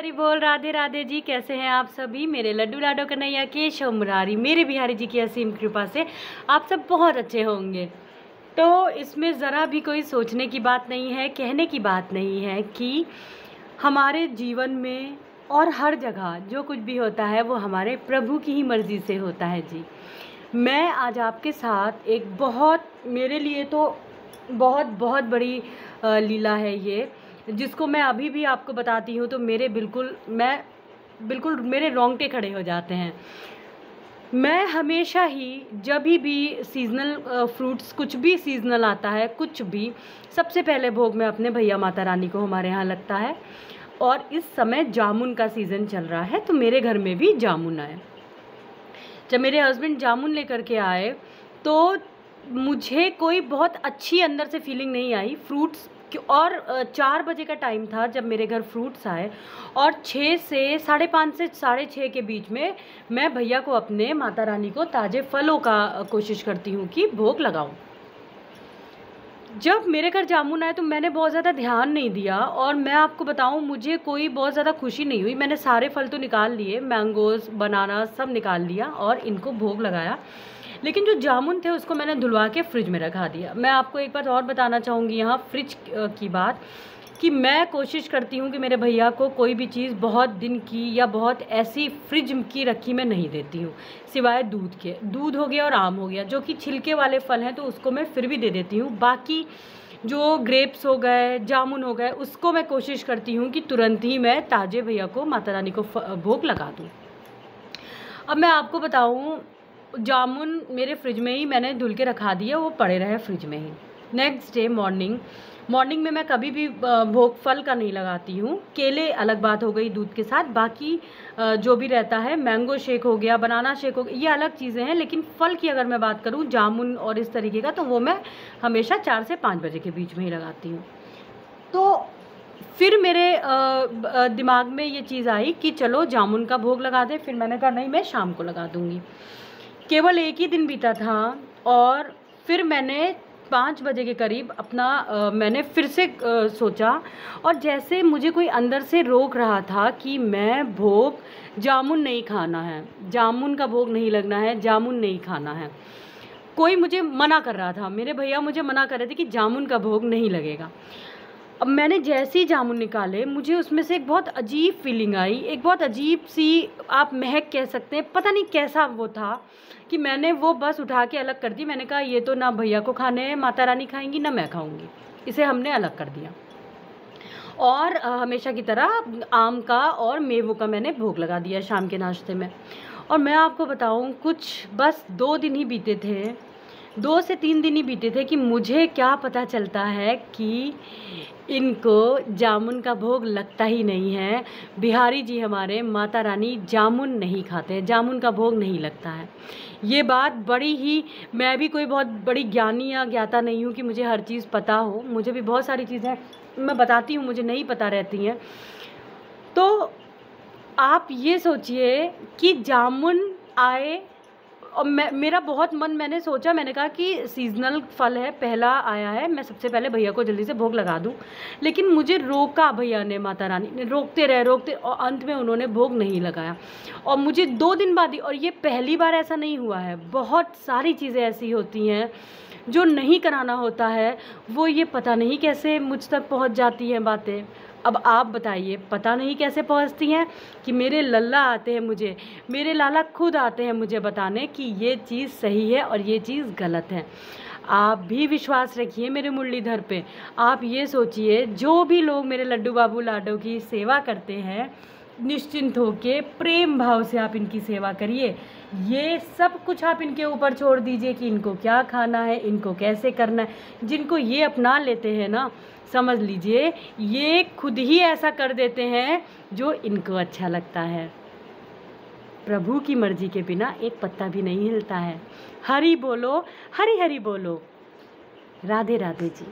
हरी बोल। राधे राधे जी। कैसे हैं आप सभी? मेरे लड्डू लाडो कन्हैया के शव मुरारी मेरे बिहारी जी की असीम कृपा से आप सब बहुत अच्छे होंगे। तो इसमें ज़रा भी कोई सोचने की बात नहीं है, कहने की बात नहीं है कि हमारे जीवन में और हर जगह जो कुछ भी होता है वो हमारे प्रभु की ही मर्ज़ी से होता है जी। मैं आज आपके साथ एक बहुत, मेरे लिए तो बहुत बहुत बड़ी लीला है ये, जिसको मैं अभी भी आपको बताती हूँ तो बिल्कुल मेरे रोंगटे खड़े हो जाते हैं। मैं हमेशा ही जब भी सीज़नल फ्रूट्स, कुछ भी सीज़नल आता है, कुछ भी, सबसे पहले भोग में अपने भैया माता रानी को हमारे यहाँ लगता है। और इस समय जामुन का सीज़न चल रहा है तो मेरे घर में भी जामुन आए। जब मेरे हस्बैंड जामुन लेकर के आए तो मुझे कोई बहुत अच्छी अंदर से फीलिंग नहीं आई। फ्रूट्स और 4 बजे का टाइम था जब मेरे घर फ्रूट्स आए, और 6 से 5:30 से 6:30 के बीच में मैं भैया को, अपने माता रानी को ताज़े फलों का कोशिश करती हूँ कि भोग लगाऊँ। जब मेरे घर जामुन आए तो मैंने बहुत ज़्यादा ध्यान नहीं दिया, और मैं आपको बताऊं मुझे कोई बहुत ज़्यादा खुशी नहीं हुई। मैंने सारे फल तो निकाल लिए, मैंगोज़, बनाना सब निकाल लिया और इनको भोग लगाया, लेकिन जो जामुन थे उसको मैंने धुलवा के फ्रिज में रखा दिया। मैं आपको एक बात और बताना चाहूँगी यहाँ फ्रिज की बात, कि मैं कोशिश करती हूँ कि मेरे भैया को कोई भी चीज़ बहुत दिन की या बहुत ऐसी फ्रिज की रखी मैं नहीं देती हूँ, सिवाय दूध के। दूध हो गया और आम हो गया, जो कि छिलके वाले फल हैं, तो उसको मैं फिर भी दे देती हूँ। बाकी जो ग्रेप्स हो गए, जामुन हो गए, उसको मैं कोशिश करती हूँ कि तुरंत ही मैं ताज़े भैया को, माता रानी को भोग लगा दूँ। अब मैं आपको बताऊँ, जामुन मेरे फ्रिज में ही मैंने धुल के रखा दिया, वो पड़े रहे फ्रिज में ही। नेक्स्ट डे मॉर्निंग में मैं कभी भी भोग फल का नहीं लगाती हूँ। केले अलग बात हो गई दूध के साथ, बाकी जो भी रहता है, मैंगो शेक हो गया, बनाना शेक हो गया, ये अलग चीज़ें हैं। लेकिन फल की अगर मैं बात करूँ, जामुन और इस तरीके का, तो वो मैं हमेशा 4 से 5 बजे के बीच में ही लगाती हूँ। तो फिर मेरे दिमाग में ये चीज़ आई कि चलो जामुन का भोग लगा दें। फिर मैंने कहा नहीं, मैं शाम को लगा दूँगी। केवल एक ही दिन बीता था और फिर मैंने 5 बजे के करीब मैंने फिर से सोचा, और जैसे मुझे कोई अंदर से रोक रहा था कि मैं जामुन नहीं खाना है, जामुन का भोग नहीं लगना है, जामुन नहीं खाना है। कोई मुझे मना कर रहा था, मेरे भैया मुझे मना कर रहे थे कि जामुन का भोग नहीं लगेगा। अब मैंने जैसे ही जामुन निकाले, मुझे उसमें से एक बहुत अजीब फीलिंग आई, एक बहुत अजीब सी, आप महक कह सकते हैं, पता नहीं कैसा वो था, कि मैंने वो बस उठा के अलग कर दी। मैंने कहा ये तो ना भैया को खाने हैं, माता रानी खाएंगी, ना मैं खाऊंगी, इसे हमने अलग कर दिया। और हमेशा की तरह आम का और मेवों का मैंने भोग लगा दिया शाम के नाश्ते में। और मैं आपको बताऊं, कुछ बस 2 दिन ही बीते थे, 2 से 3 दिन ही बीते थे कि मुझे क्या पता चलता है कि इनको जामुन का भोग लगता ही नहीं है। बिहारी जी हमारे, माता रानी जामुन नहीं खाते हैं, जामुन का भोग नहीं लगता है। ये बात बड़ी ही, मैं भी कोई बहुत बड़ी ज्ञानी या ज्ञाता नहीं हूँ कि मुझे हर चीज़ पता हो। मुझे भी बहुत सारी चीज़ें मैं बताती हूँ, मुझे नहीं पता रहती हैं। तो आप ये सोचिए कि जामुन आए, और मेरा बहुत मन, मैंने सोचा, मैंने कहा कि सीज़नल फल है, पहला आया है, मैं सबसे पहले भैया को जल्दी से भोग लगा दूं। लेकिन मुझे रोका भैया ने, माता रानी ने रोकते रहे, और अंत में उन्होंने भोग नहीं लगाया। और मुझे 2 दिन बाद ही, और ये पहली बार ऐसा नहीं हुआ है, बहुत सारी चीज़ें ऐसी होती हैं जो नहीं कराना होता है, वो ये पता नहीं कैसे मुझ तक पहुँच जाती हैं बातें। अब आप बताइए, पता नहीं कैसे पहुंचती हैं, कि मेरे लल्ला आते हैं मुझे, मेरे लाला खुद आते हैं मुझे बताने कि ये चीज़ सही है और ये चीज़ गलत है। आप भी विश्वास रखिए मेरे मुरलीधर पे। आप ये सोचिए, जो भी लोग मेरे लड्डू बाबू लाडो की सेवा करते हैं, निश्चिंत होके प्रेम भाव से आप इनकी सेवा करिए। ये सब कुछ आप इनके ऊपर छोड़ दीजिए कि इनको क्या खाना है, इनको कैसे करना है। जिनको ये अपना लेते हैं ना, समझ लीजिए ये खुद ही ऐसा कर देते हैं जो इनको अच्छा लगता है। प्रभु की मर्जी के बिना एक पत्ता भी नहीं हिलता है। हरि बोलो, हरि हरि बोलो। राधे राधे जी।